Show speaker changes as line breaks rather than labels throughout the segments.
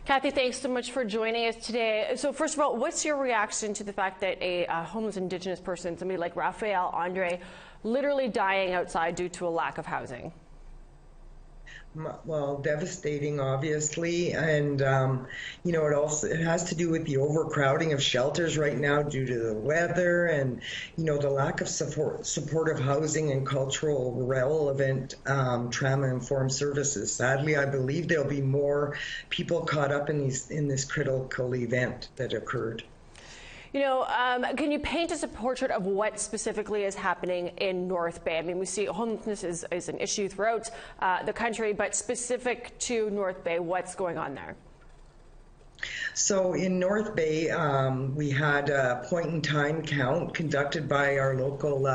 Kathy, thanks so much for joining us today. So first of all, what's your reaction to the fact that a homeless Indigenous person, somebody like Raphael Andre, literally dying outside due to a lack of housing?
Well, devastating, obviously, and it has to do with the overcrowding of shelters right now due to the weather, and the lack of supportive housing and cultural relevant trauma-informed services. Sadly, I believe there'll be more people caught up in this critical event that occurred.
Can you paint us a portrait of what specifically is happening in North Bay? I mean, we see homelessness is an issue throughout the country, but specific to North Bay, what's going on there?
So in North Bay, we had a point-in-time count conducted by our local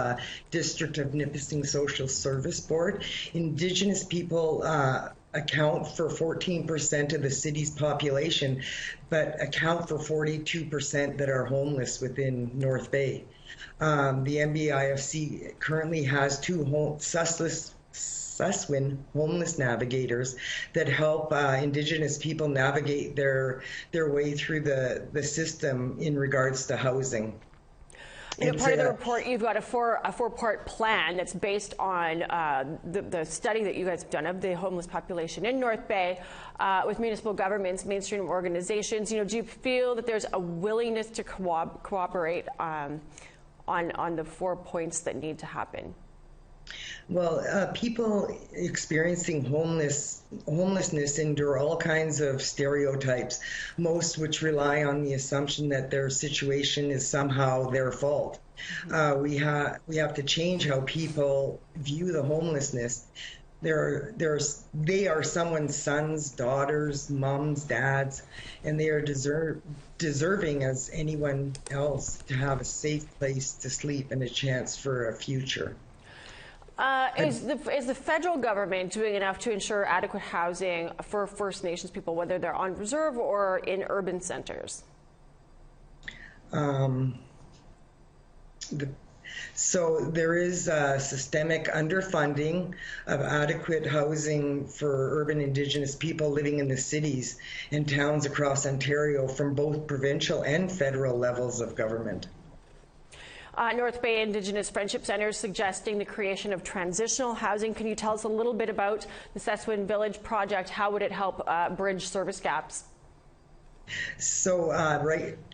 District of Nipissing Social Service Board. Indigenous people account for 14% of the city's population, but account for 42% that are homeless within North Bay. The NBIFC currently has two Suswin homeless navigators that help Indigenous people navigate their way through the system in regards to housing.
Part of the report, you've got a four-part plan that's based on the study that you guys have done of the homeless population in North Bay with municipal governments, mainstream organizations. Do you feel that there's a willingness to cooperate on the 4 points that need to happen?
Well, people experiencing homelessness endure all kinds of stereotypes, most which rely on the assumption that their situation is somehow their fault. We have to change how people view the homelessness. They are someone's sons, daughters, moms, dads, and they are deserving as anyone else to have a safe place to sleep and a chance for a future.
Is the federal government doing enough to ensure adequate housing for First Nations people, whether they're on reserve or in urban centers?
So there is systemic underfunding of adequate housing for urban Indigenous people living in the cities and towns across Ontario from both provincial and federal levels of government.
North Bay Indigenous Friendship Centre is suggesting the creation of transitional housing. Can you tell us a little bit about the Suswin Village project? How would it help bridge service gaps?
So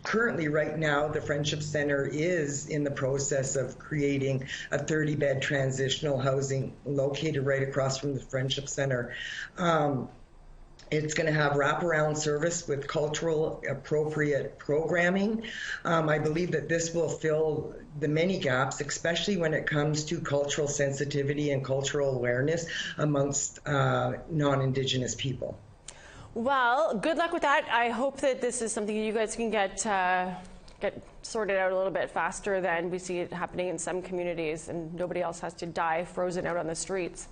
currently right now, the Friendship Centre is in the process of creating a 30-bed transitional housing located right across from the Friendship Centre. It's going to have wraparound service with cultural appropriate programming. I believe that this will fill the many gaps, especially when it comes to cultural sensitivity and cultural awareness amongst non-Indigenous people.
Well, good luck with that. I hope that this is something you guys can get sorted out a little bit faster than we see it happening in some communities, and nobody else has to die frozen out on the streets.